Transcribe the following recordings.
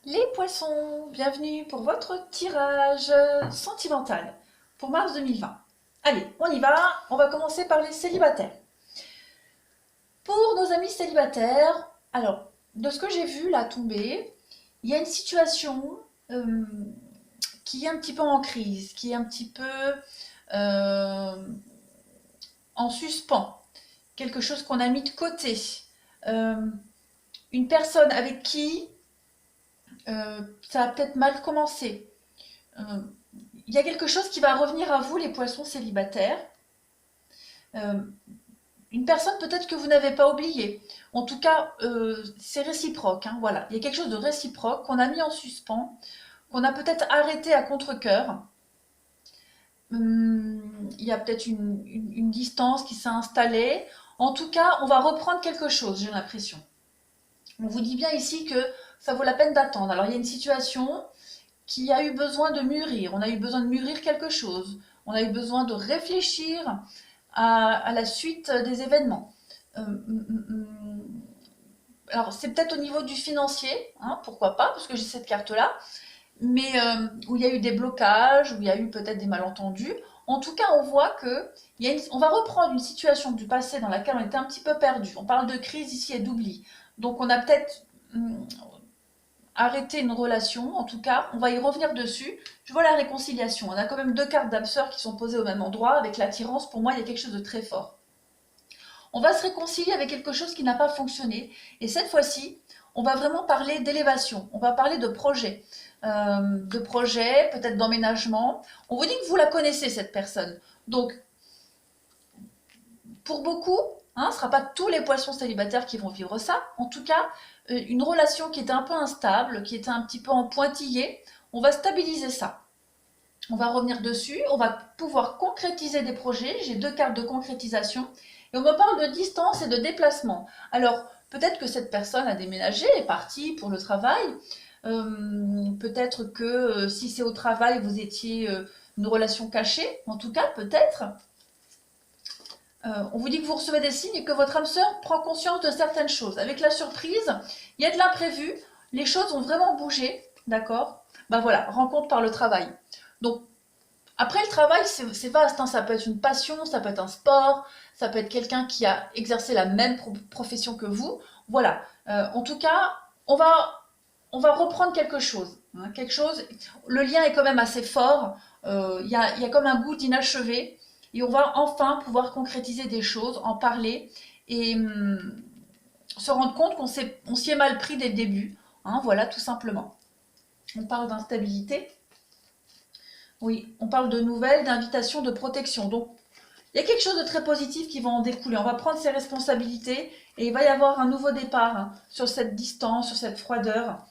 Les poissons, bienvenue pour votre tirage sentimental pour mars 2020. Allez, on y va, on va commencer par les célibataires. Pour nos amis célibataires, alors, de ce que j'ai vu là tomber, il y a une situation euh, qui est un petit peu en crise, qui est un petit peu euh, en suspens, quelque chose qu'on a mis de côté. Euh, une personne avec qui ça a peut-être mal commencé. Euh, il y a quelque chose qui va revenir à vous, les poissons célibataires. Euh, une personne peut-être que vous n'avez pas oubliée. En tout cas, c'est réciproque. Hein, voilà. Il y a quelque chose de réciproque qu'on a mis en suspens, qu'on a peut-être arrêté à contre-cœur. Il y a peut-être une distance qui s'est installée. En tout cas, on va reprendre quelque chose, j'ai l'impression. On vous dit bien ici que ça vaut la peine d'attendre. Alors, il y a une situation qui a eu besoin de mûrir. On a eu besoin de mûrir quelque chose. On a eu besoin de réfléchir à la suite des événements. Alors, c'est peut-être au niveau du financier, hein, pourquoi pas, parce que j'ai cette carte-là, mais où il y a eu des blocages, où il y a eu peut-être des malentendus. En tout cas, on voit que on va reprendre une situation du passé dans laquelle on était un petit peu perdu. On parle de crise ici et d'oubli. Donc, on a peut-être arrêter une relation, en tout cas, on va y revenir dessus. Je vois la réconciliation. On a quand même deux cartes d'âme sœur qui sont posées au même endroit. Avec l'attirance, pour moi, il y a quelque chose de très fort. On va se réconcilier avec quelque chose qui n'a pas fonctionné. Et cette fois-ci, on va vraiment parler d'élévation. On va parler de projet, peut-être d'emménagement. On vous dit que vous la connaissez, cette personne. Donc, pour beaucoup, hein, ce ne sera pas tous les poissons célibataires qui vont vivre ça. En tout cas, une relation qui était un peu instable, qui était un petit peu en pointillé, on va stabiliser ça. On va revenir dessus, on va pouvoir concrétiser des projets. J'ai deux cartes de concrétisation. Et on me parle de distance et de déplacement. Alors, peut-être que cette personne a déménagé, est partie pour le travail. Peut-être que si c'est au travail, vous étiez une relation cachée. En tout cas, peut-être. On vous dit que vous recevez des signes et que votre âme sœur prend conscience de certaines choses. Avec la surprise, il y a de l'imprévu, les choses ont vraiment bougé, d'accord. Ben voilà, rencontre par le travail. Donc, après le travail, c'est vaste, hein. Ça peut être une passion, ça peut être un sport, ça peut être quelqu'un qui a exercé la même profession que vous. Voilà. En tout cas, on va, on va reprendre quelque chose. Hein, quelque chose. Le lien est quand même assez fort. Il y a comme un goût d'inachevé. Et on va enfin pouvoir concrétiser des choses, en parler et se rendre compte on s'y est mal pris dès le début. Hein, voilà, tout simplement. On parle d'instabilité. Oui, on parle de nouvelles, d'invitations, de protection. Donc, il y a quelque chose de très positif qui va en découler. On va prendre ses responsabilités et il va y avoir un nouveau départ, hein, sur cette distance, sur cette froideur.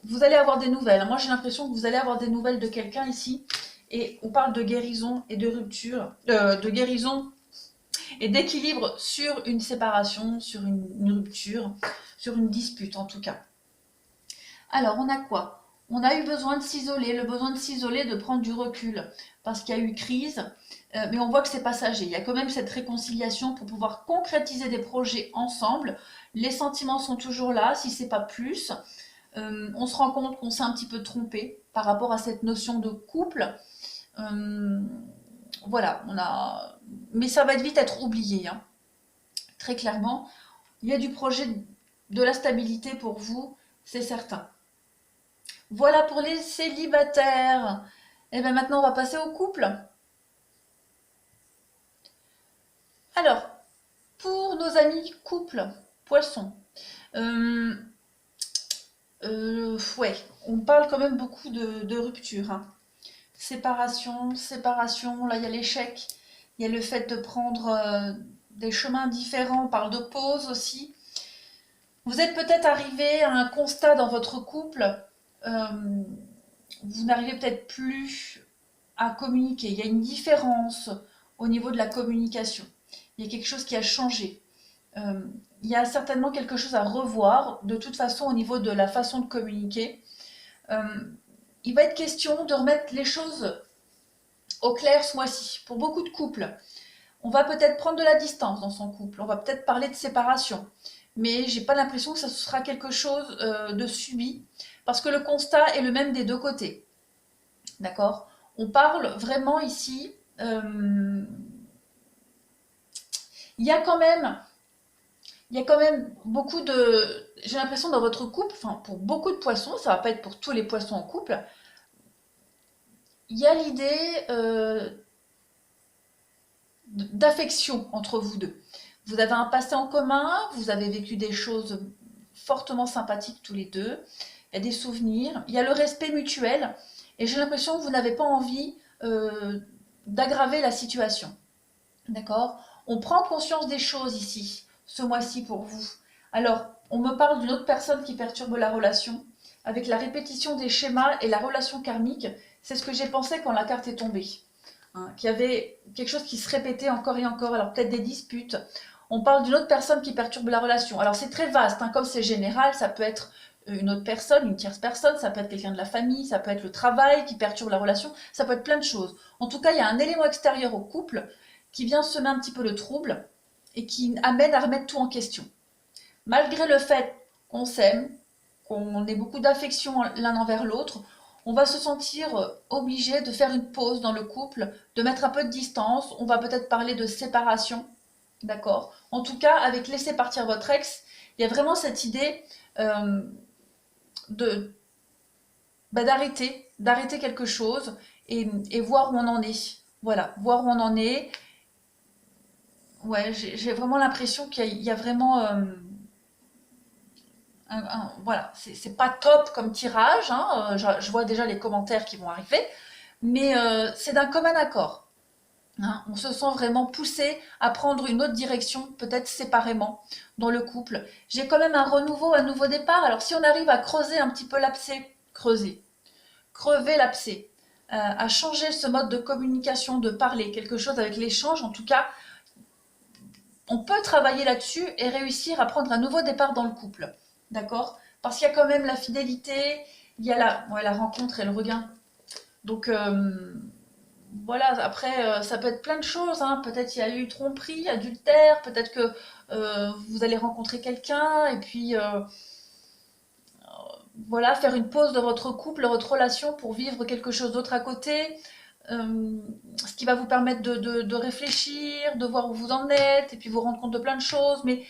Vous allez avoir des nouvelles. Moi, j'ai l'impression que vous allez avoir des nouvelles de quelqu'un ici. Et on parle de guérison et de rupture, de guérison et d'équilibre sur une séparation, sur une rupture, sur une dispute en tout cas. Alors, on a quoi? On a eu besoin de s'isoler, le besoin de s'isoler, de prendre du recul, parce qu'il y a eu crise, mais on voit que c'est passager. Il y a quand même cette réconciliation pour pouvoir concrétiser des projets ensemble. Les sentiments sont toujours là, si c'est pas plus. On se rend compte qu'on s'est un petit peu trompé par rapport à cette notion de couple. Euh, voilà, mais ça va vite être oublié, hein, très clairement. Il y a du projet, de la stabilité pour vous, c'est certain. Voilà pour les célibataires. Et bien maintenant, on va passer au couple. Alors, pour nos amis couple, poisson, euh, ouais, on parle quand même beaucoup de rupture, hein. Séparation, séparation, là il y a l'échec, il y a le fait de prendre des chemins différents, on parle de pause aussi. Vous êtes peut-être arrivé à un constat dans votre couple, euh, vous n'arrivez peut-être plus à communiquer. Il y a une différence au niveau de la communication. Il y a quelque chose qui a changé. Euh, il y a certainement quelque chose à revoir, de toute façon, au niveau de la façon de communiquer. Euh, il va être question de remettre les choses au clair ce mois-ci. Pour beaucoup de couples, on va peut-être prendre de la distance dans son couple. On va peut-être parler de séparation. Mais j'ai pas l'impression que ça sera quelque chose de subi. parce que le constat est le même des deux côtés. D'accord? On parle vraiment ici, il y a quand même beaucoup de... J'ai l'impression dans votre couple, enfin pour beaucoup de poissons, ça va pas être pour tous les poissons en couple, il y a l'idée d'affection entre vous deux. Vous avez un passé en commun, vous avez vécu des choses fortement sympathiques tous les deux, il y a des souvenirs, il y a le respect mutuel, et j'ai l'impression que vous n'avez pas envie d'aggraver la situation. D'accord? On prend conscience des choses ici, ce mois-ci pour vous. Alors, on me parle d'une autre personne qui perturbe la relation. Avec la répétition des schémas et la relation karmique, c'est ce que j'ai pensé quand la carte est tombée. Hein, qu'il y avait quelque chose qui se répétait encore et encore, alors peut-être des disputes. On parle d'une autre personne qui perturbe la relation. Alors c'est très vaste, hein, comme c'est général, ça peut être une autre personne, une tierce personne, ça peut être quelqu'un de la famille, ça peut être le travail qui perturbe la relation, ça peut être plein de choses. En tout cas, il y a un élément extérieur au couple qui vient semer un petit peu le trouble et qui amène à remettre tout en question. Malgré le fait qu'on s'aime, qu'on ait beaucoup d'affection l'un envers l'autre, on va se sentir obligé de faire une pause dans le couple, de mettre un peu de distance, on va peut-être parler de séparation, d'accord? En tout cas, avec laisser partir votre ex, il y a vraiment cette idée de d'arrêter quelque chose et voir où on en est. Voilà, voir où on en est. Ouais, j'ai vraiment l'impression qu'il y a vraiment voilà, c'est pas top comme tirage, hein, je vois déjà les commentaires qui vont arriver, mais c'est d'un commun accord. Hein. On se sent vraiment poussé à prendre une autre direction, peut-être séparément, dans le couple. J'ai quand même un renouveau, un nouveau départ. Alors si on arrive à creuser un petit peu l'abcès, crever l'abcès, à changer ce mode de communication, de parler, quelque chose avec l'échange, en tout cas, on peut travailler là-dessus et réussir à prendre un nouveau départ dans le couple. D'accord? Parce qu'il y a quand même la fidélité, il y a la rencontre et le regain. Donc, voilà, après, ça peut être plein de choses. Hein. Peut-être il y a eu tromperie, adultère, peut-être que vous allez rencontrer quelqu'un et puis voilà, faire une pause de votre couple, votre relation pour vivre quelque chose d'autre à côté. Ce qui va vous permettre de réfléchir, de voir où vous en êtes, et puis vous rendre compte de plein de choses. Mais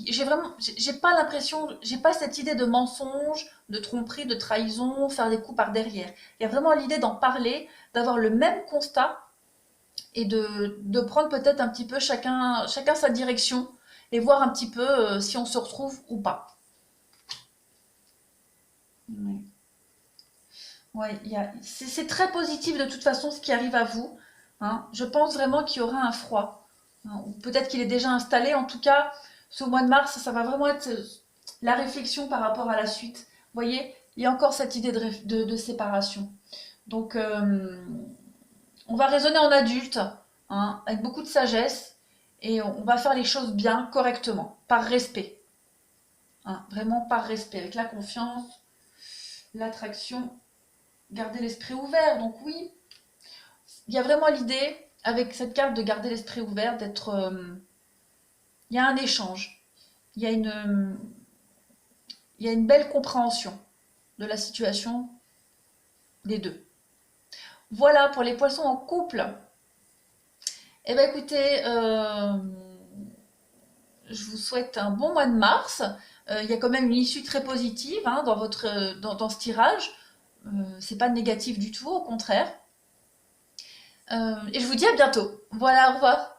j'ai pas l'impression, j'ai pas cette idée de mensonge, de tromperie, de trahison, faire des coups par derrière. Il y a vraiment l'idée d'en parler, d'avoir le même constat et de prendre peut-être un petit peu chacun sa direction et voir un petit peu si on se retrouve ou pas. Ouais. Ouais, c'est très positif de toute façon ce qui arrive à vous. Hein. Je pense vraiment qu'il y aura un froid. Hein. Ou peut-être qu'il est déjà installé. En tout cas, ce mois de mars, ça va vraiment être la réflexion par rapport à la suite. Vous voyez, il y a encore cette idée de séparation. Donc, on va raisonner en adulte, hein, avec beaucoup de sagesse, et on va faire les choses bien, correctement, par respect. Hein, vraiment par respect, avec la confiance, l'attraction, garder l'esprit ouvert. Donc oui, il y a vraiment l'idée, avec cette carte, de garder l'esprit ouvert, d'être... il y a un échange, il y a il y a une belle compréhension de la situation des deux. Voilà pour les poissons en couple. Eh bien écoutez, je vous souhaite un bon mois de mars. Il y a quand même une issue très positive hein, dans ce tirage. C'est pas négatif du tout, au contraire. Et je vous dis à bientôt. Voilà, au revoir.